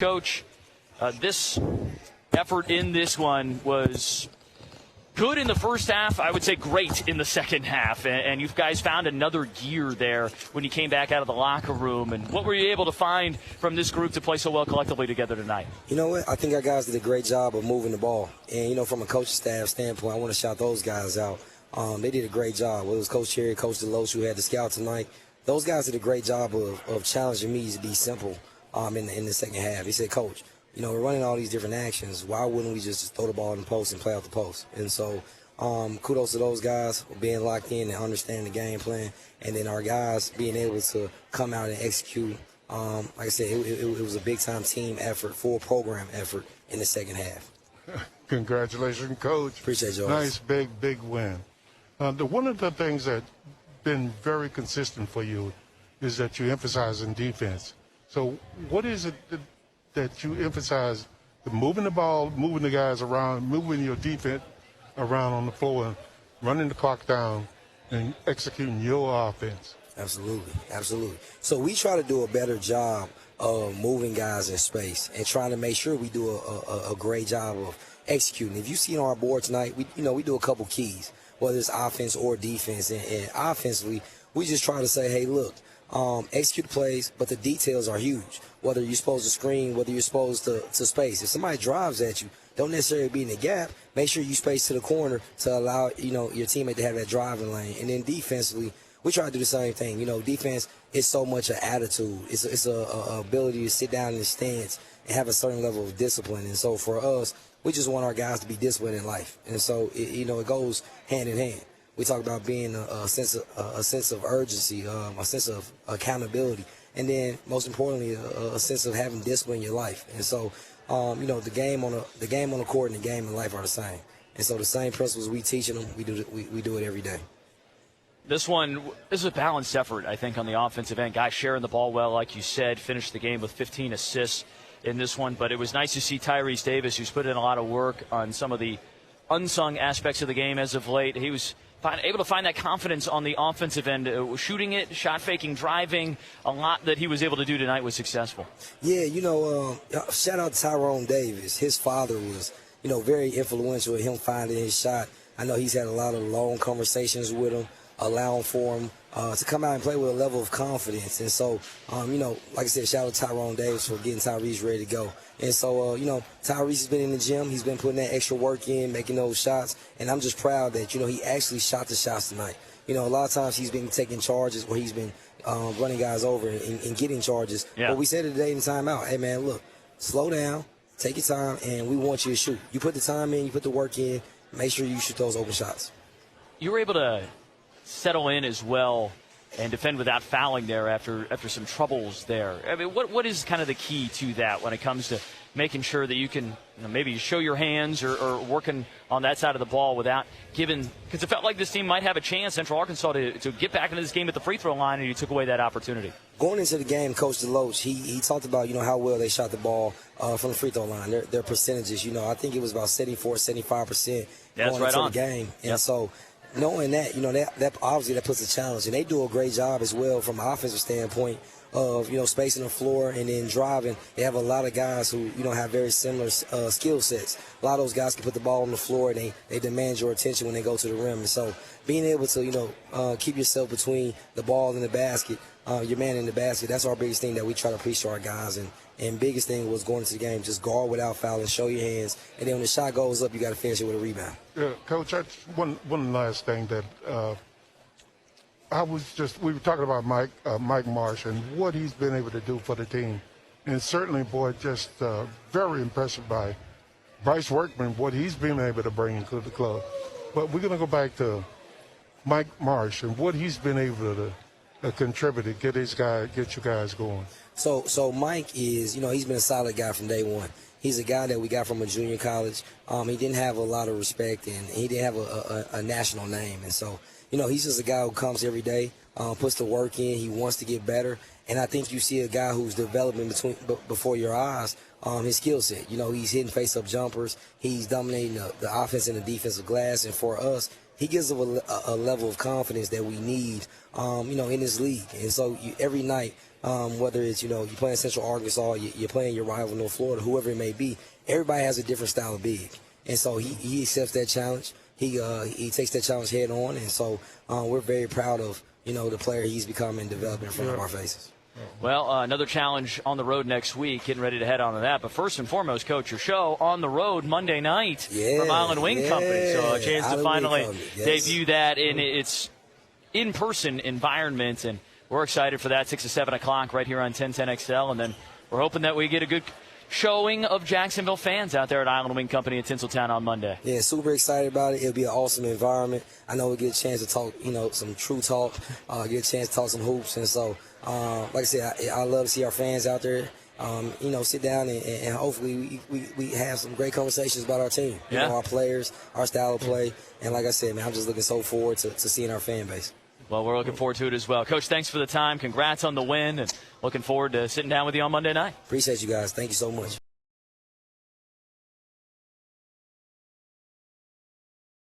Coach, this effort in this one was good in the first half. I would say great in the second half. And you guys found another gear there when you came back out of the locker room. And what were you able to find from this group to play so well collectively together tonight? You know what? I think our guys did a great job of moving the ball. And, from a coaching staff standpoint, I want to shout those guys out. They did a great job. Whether it was Coach Cherry, Coach DeLoach, who had the scout tonight, those guys did a great job of challenging me to be simple in the second half. He said, Coach, we're running all these different actions. Why wouldn't we just throw the ball in the post and play out the post? And so kudos to those guys for being locked in and understanding the game plan. And then our guys being able to come out and execute. Like I said, it was a big-time team effort, full program effort in the second half. Congratulations, Coach. Appreciate you. Nice, big win. One of the things that's been very consistent for you is that you emphasize in defense. So what is it that you emphasize? Moving the ball, moving the guys around, moving your defense around on the floor, and running the clock down and executing your offense. Absolutely. So we try to do a better job of moving guys in space and trying to make sure we do a great job of executing. If you see on our board tonight, we do a couple keys, whether it's offense or defense. And offensively, we just try to say, hey, look, execute plays, but the details are huge. Whether you're supposed to screen, whether you're supposed to space. If somebody drives at you, don't necessarily be in the gap. Make sure you space to the corner to allow your teammate to have that driving lane. And then defensively, we try to do the same thing. Defense is so much an attitude. It's a ability to sit down in the stance and have a certain level of discipline. And so for us, we just want our guys to be disciplined in life. And so it goes hand in hand. We talk about being a sense of urgency, a sense of accountability, and then most importantly, a sense of having discipline in your life. And so, the game on the court and the game in life are the same. And so, the same principles we teaching them, we do it every day. This is a balanced effort, I think, on the offensive end. Guys sharing the ball well, like you said, finished the game with 15 assists in this one. But it was nice to see Tyreese Davis, who's put in a lot of work on some of the unsung aspects of the game as of late. He was able to find that confidence on the offensive end, shooting it, shot faking, driving. A lot that he was able to do tonight was successful. Yeah, shout out to Tyreese Davis. His father was, very influential in him finding his shot. I know he's had a lot of long conversations with him, allowing for him to come out and play with a level of confidence. And so, like I said, shout out to Tyreese Davis for getting Tyreese ready to go. And so, Tyreese has been in the gym. He's been putting that extra work in, making those shots. And I'm just proud that, he actually shot the shots tonight. A lot of times he's been taking charges where he's been running guys over and getting charges. Yeah. But we said it today in the timeout, hey, man, look, slow down, take your time, and we want you to shoot. You put the time in, you put the work in, make sure you shoot those open shots. You were able to settle in as well and defend without fouling there after some troubles there. I mean, what is kind of the key to that when it comes to making sure that you can maybe show your hands or working on that side of the ball without giving – because it felt like this team might have a chance, Central Arkansas, to get back into this game at the free throw line, and you took away that opportunity. Going into the game, Coach DeLoach, he talked about, how well they shot the ball from the free throw line, their percentages. I think it was about 74, 75% going into the game. And so – knowing that, that obviously that puts a challenge. And they do a great job as well from an offensive standpoint of, spacing the floor and then driving. They have a lot of guys who, have very similar skill sets. A lot of those guys can put the ball on the floor and they demand your attention when they go to the rim. And so being able to, keep yourself between the ball and the basket, your man in the basket, that's our biggest thing that we try to preach to our guys. And biggest thing was going into the game, just guard without fouling, show your hands, and then when the shot goes up, you got to finish it with a rebound. Yeah, Coach, one last thing that we were talking about Mike Marsh and what he's been able to do for the team. And certainly, boy, just very impressed by Bryce Workman, what he's been able to bring to the club. But we're going to go back to Mike Marsh and what he's been able to contribute to get you guys going. So Mike is, he's been a solid guy from day one. He's a guy that we got from a junior college. He didn't have a lot of respect, and he didn't have a national name. And so, he's just a guy who comes every day, puts the work in. He wants to get better. And I think you see a guy who's developing before your eyes his skill set. He's hitting face-up jumpers. He's dominating the offense and the defensive glass. And for us, he gives us a level of confidence that we need, in this league. And so every night whether it's, you playing Central Arkansas, you're playing your rival North Florida, whoever it may be, everybody has a different style of big. And so he accepts that challenge. He takes that challenge head on. And so we're very proud of, the player he's become and developing in front of our faces. Well, another challenge on the road next week. Getting ready to head on to that. But first and foremost, Coach, your show on the road Monday night from Island Wing Company. So a chance to finally debut that in its in-person environment. And we're excited for that, 6 to 7 o'clock right here on 1010XL. And then we're hoping that we get a good showing of Jacksonville fans out there at Island Wing Company in Tinseltown on Monday. Yeah, super excited about it. It'll be an awesome environment. I know we'll get a chance to talk, some true talk, get a chance to talk some hoops. And so, like I said, I love to see our fans out there, sit down and hopefully we have some great conversations about our team, our players, our style of play. And like I said, man, I'm just looking so forward to seeing our fan base. Well, we're looking forward to it as well. Coach, thanks for the time. Congrats on the win, and looking forward to sitting down with you on Monday night. Appreciate you guys. Thank you so much.